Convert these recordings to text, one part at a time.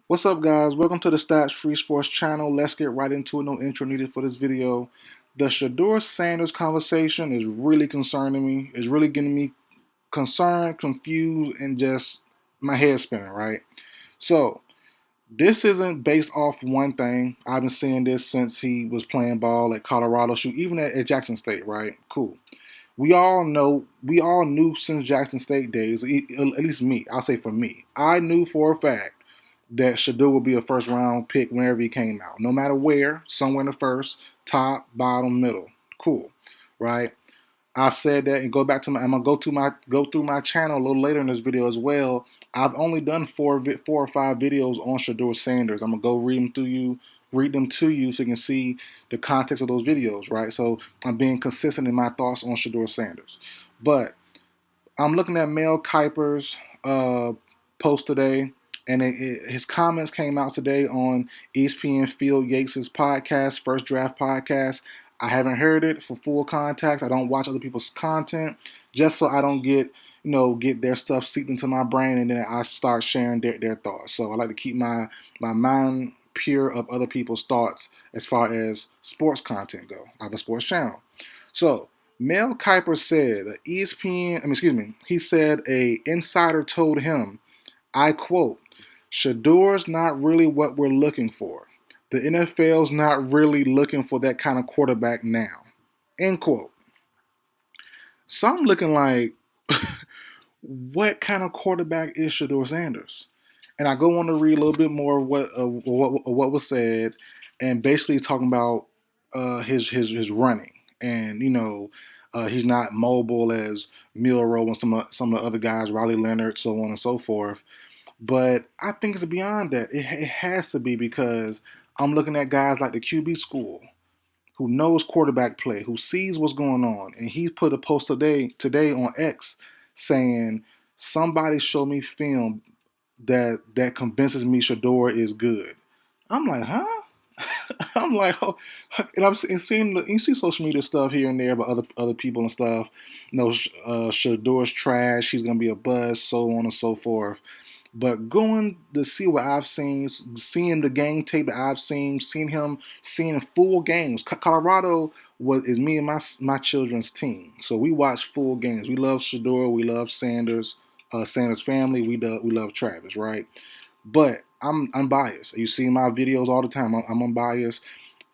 What's up, guys? Welcome to the Stats Free Sports channel. Let's get right into it. No intro needed for this video. The Shedeur Sanders conversation is really concerning me. It's really getting me concerned, confused, and just my head spinning, right? So, this isn't based off one thing. I've been seeing this since he was playing ball at Colorado, shoot, even at Jackson State, right? Cool. We all knew since Jackson State days, at least me, I'll say for me, I knew for a fact that Shedeur would be a first round pick whenever he came out. No matter where, somewhere in the first, top, bottom, middle. Cool. Right? I've said that and I'm gonna go through my channel a little later in this video as well. I've only done four or five videos on Shedeur Sanders. I'm gonna go read them to you so you can see the context of those videos, right? So I'm being consistent in my thoughts on Shedeur Sanders. But I'm looking at Mel Kiper's post today, and his comments came out today on ESPN Phil Yates' podcast, First Draft Podcast. I haven't heard it for full context. I don't watch other people's content just so I don't get their stuff seeped into my brain, and then I start sharing their thoughts. So I like to keep my mind pure of other people's thoughts as far as sports content go. I have a sports channel. So Mel Kiper said, he said a insider told him, I quote, Shedeur's not really what we're looking for. The NFL's not really looking for that kind of quarterback now. End quote. So I'm looking like, what kind of quarterback is Shedeur Sanders? And I go on to read a little bit more of what was said, and basically talking about his running, and he's not mobile as Milrow and some of the other guys, Riley Leonard, so on and so forth. But I think it's beyond that. It has to be because I'm looking at guys like the QB school who knows quarterback play, who sees what's going on, and he put a post today on X saying somebody show me film that convinces me Shedeur is good. I'm like, huh? I'm like, oh, and I'm seeing you see social media stuff here and there about other people and stuff. Shedeur's trash. He's gonna be a buzz, so on and so forth. But going to see what I've seen, seeing the game tape that I've seen, seeing full games. Colorado is me and my children's team, so we watch full games. We love Shedeur, we love Sanders, Sanders family. We love Travis, right? But I'm unbiased. You see my videos all the time. I'm unbiased.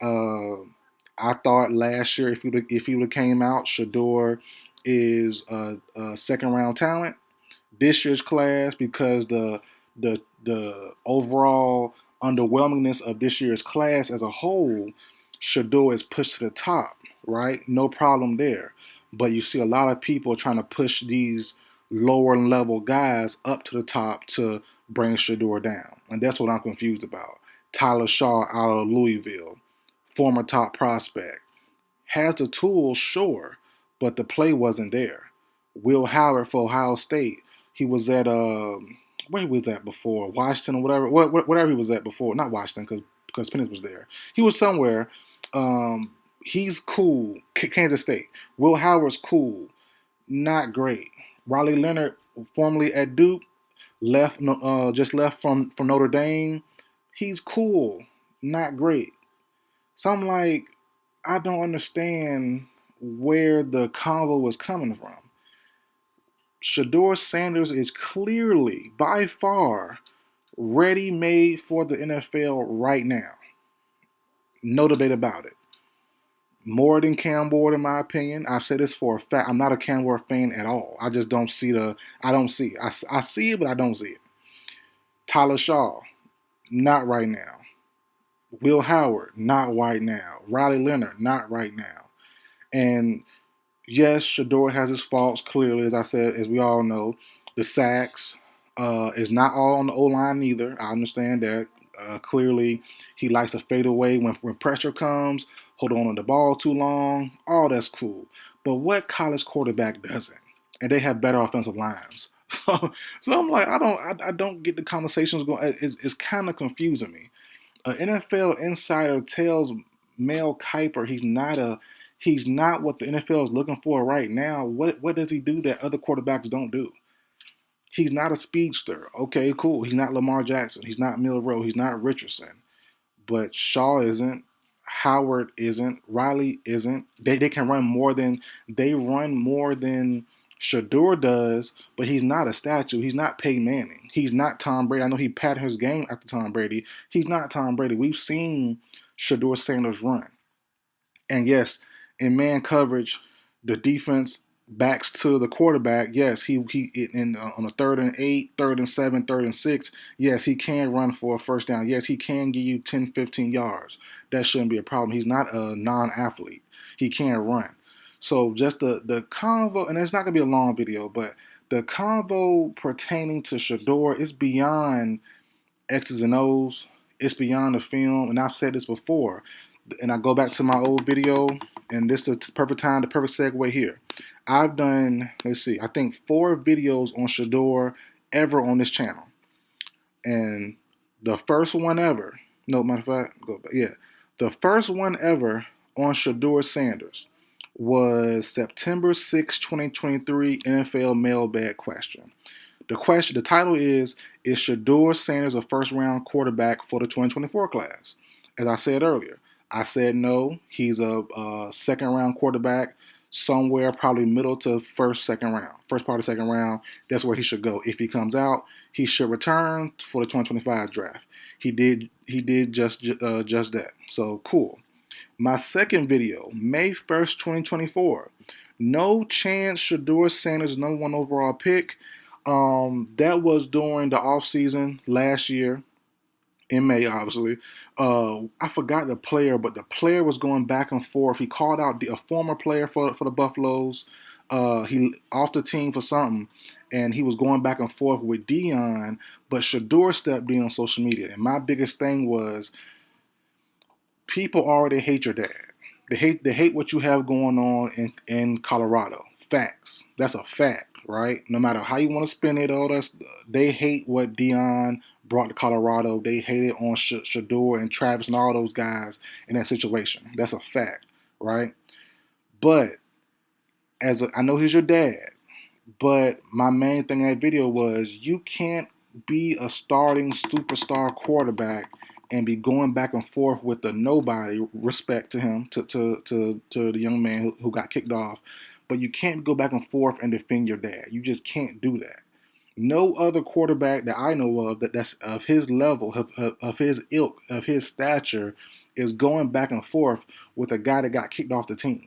Uh, I thought last year if he would have came out, Shedeur is a second round talent. This year's class, because the overall underwhelmingness of this year's class as a whole, Shedeur is pushed to the top, right? No problem there. But you see a lot of people trying to push these lower level guys up to the top to bring Shedeur down. And that's what I'm confused about. Tyler Shaw out of Louisville, former top prospect, has the tools, sure, but the play wasn't there. Will Howard for Ohio State, he was at where he was at before, Washington or whatever he was at before. Not Washington because Penix was there. He was somewhere. He's cool. Kansas State. Will Howard's cool. Not great. Riley Leonard, formerly at Duke, just left from Notre Dame. He's cool. Not great. So I'm like, I don't understand where the convo was coming from. Shedeur Sanders is clearly, by far, ready made for the NFL right now. No debate about it. More than Cam Ward, in my opinion. I've said this for a fact. I'm not a Cam Ward fan at all. I just don't see I don't see it. I see it, but I don't see it. Tyler Shaw, not right now. Will Howard, not right now. Riley Leonard, not right now. And yes, Shedeur has his faults, clearly, as I said, as we all know. The sacks is not all on the O-line either. I understand that. Clearly, he likes to fade away when pressure comes, hold on to the ball too long. All that's cool. But what college quarterback doesn't? And they have better offensive lines. So I'm like, I don't get the conversations going. It's kind of confusing me. An NFL insider tells Mel Kiper he's not what the NFL is looking for right now. What does he do that other quarterbacks don't do? He's not a speedster. Okay, cool. He's not Lamar Jackson. He's not Milroe. He's not Richardson. But Shaw isn't. Howard isn't. Riley isn't. They can run more than Shedeur does, but he's not a statue. He's not Peyton Manning. He's not Tom Brady. I know he patterned his game after Tom Brady. He's not Tom Brady. We've seen Shedeur Sanders run. And yes, in man coverage, the defense backs to the quarterback. Yes, he in on a 3rd and 8, 3rd and 7, 3rd and 6. Yes, he can run for a first down. Yes, he can give you 10, 15 yards. That shouldn't be a problem. He's not a non-athlete. He can run. So just the convo, and it's not gonna be a long video, but the convo pertaining to Shedeur is beyond X's and O's. It's beyond the film, and I've said this before. And I go back to my old video, and this is the perfect time, the perfect segue here. I've done, let's see, I think 4 videos on Shedeur ever on this channel. And the first one ever, no, matter of fact, go back, yeah. The first one ever on Shedeur Sanders was September 6, 2023 NFL mailbag question. The title is Shedeur Sanders a first round quarterback for the 2024 class? As I said earlier, I said no. He's a second round quarterback, somewhere probably middle to second round, first part of second round. That's where he should go. If he comes out, he should return for the 2025 draft. He did just that. So cool. My second video, May 1st, 2024. No chance Shedeur Sanders number 1 overall pick. That was during the offseason last year in May, obviously. I forgot the player, but the player was going back and forth. He called out a former player for the Buffaloes. He off the team for something, and he was going back and forth with Dion, but Shedeur stepped in on social media. And my biggest thing was people already hate your dad. They hate what you have going on in Colorado. Facts. That's a fact, right? No matter how you want to spin it, all that, they hate what Dion brought to Colorado. They hate it on Shedeur and Travis and all those guys in that situation. That's a fact, right? But I know he's your dad, but my main thing in that video was you can't be a starting superstar quarterback and be going back and forth with the nobody. Respect to him, to the young man who got kicked off. But you can't go back and forth and defend your dad. You just can't do that. No other quarterback that I know of that's of his level, of his ilk, of his stature, is going back and forth with a guy that got kicked off the team.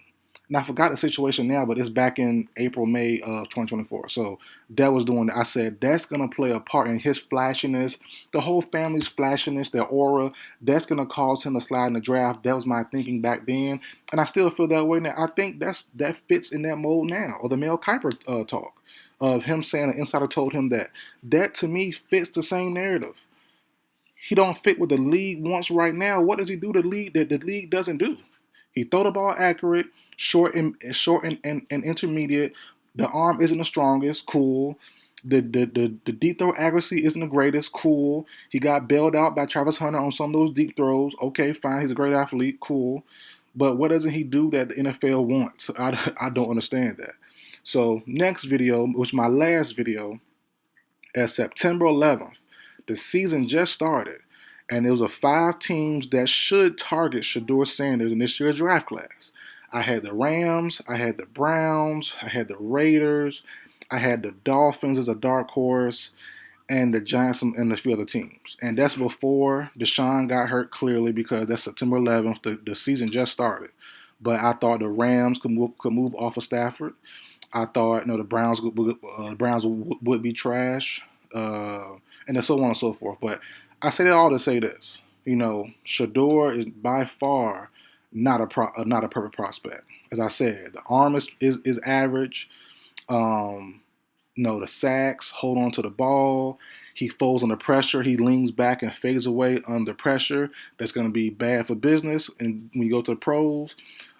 And I forgot the situation now, but it's back in April, May of 2024. So that was doing that. I said that's going to play a part in his flashiness, the whole family's flashiness, their aura. That's going to cause him to slide in the draft. That was my thinking back then. And I still feel that way now. I think that fits in that mold now, or the Mel Kiper talk of him saying an insider told him that. That to me fits the same narrative. He don't fit what the league wants right now. What does he do the league that the league doesn't do? He throw the ball accurate, short and intermediate. The arm isn't the strongest, cool. The deep throw accuracy isn't the greatest, cool. He got bailed out by Travis Hunter on some of those deep throws. Okay, fine, he's a great athlete, cool. But what doesn't he do that the NFL wants? I don't understand that. So next video, which is my last video, at September 11th, the season just started, and there was 5 teams that should target Shedeur Sanders in this year's draft class. I had the Rams, I had the Browns, I had the Raiders, I had the Dolphins as a dark horse, and the Giants and a few other teams. And that's before Deshaun got hurt, clearly, because that's September 11th. The season just started. But I thought the Rams could move off of Stafford. I thought, the Browns would be trash, and so on and so forth. But I say that all to say this: Shedeur is by far not a perfect prospect. As I said, the arm is average. The sacks, hold on to the ball. He folds under pressure. He leans back and fades away under pressure. That's going to be bad for business. And when you go to the pros,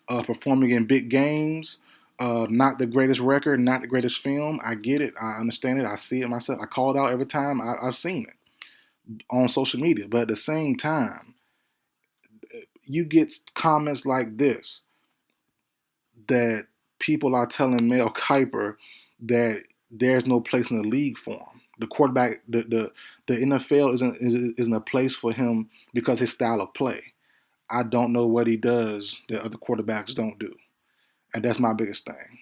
performing in big games. Not the greatest record, not the greatest film. I get it. I understand it. I see it myself. I call it out every time I've seen it on social media. But at the same time, you get comments like this that people are telling Mel Kiper that there's no place in the league for him. The quarterback, the NFL isn't a place for him because his style of play. I don't know what he does that other quarterbacks don't do, and that's my biggest thing.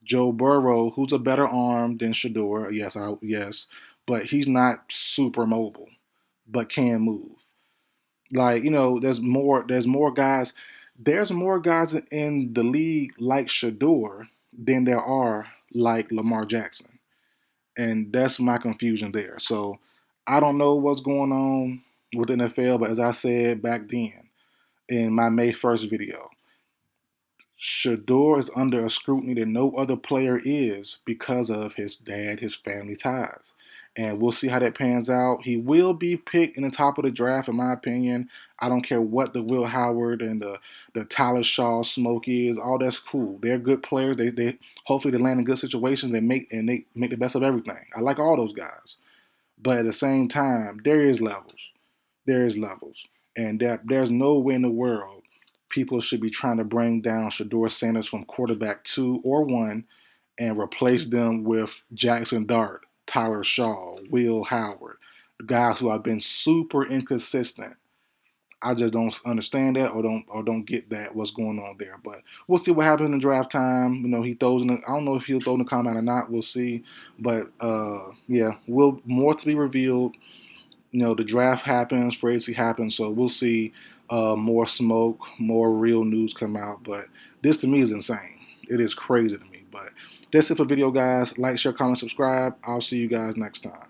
Joe Burrow, who's a better arm than Shedeur, yes, but he's not super mobile, but can move. Like, there's more guys in the league like Shedeur than there are like Lamar Jackson, and that's my confusion there. So I don't know what's going on with the NFL, but as I said back then in my May 1st video, Shador is under a scrutiny that no other player is because of his dad, his family ties. And we'll see how that pans out. He will be picked in the top of the draft, in my opinion. I don't care what the Will Howard and the Tyler Shaw smoke is. All that's cool. They're good players. They hopefully they land in good situations. They make the best of everything. I like all those guys. But at the same time, there is levels, and there's no way in the world people should be trying to bring down Shedeur Sanders from quarterback 2 or 1 and replace them with Jackson Dart, Tyler Shaw, Will Howard, guys who have been super inconsistent. I just don't understand that, or don't get that what's going on there. But we'll see what happens in draft time. He throws in. I don't know if he'll throw in the combine or not. We'll see. But yeah, will more to be revealed. The draft happens, free agency happens, so we'll see more smoke, more real news come out. But this to me is insane. It is crazy to me. But that's it for the video, guys. Like, share, comment, subscribe. I'll see you guys next time.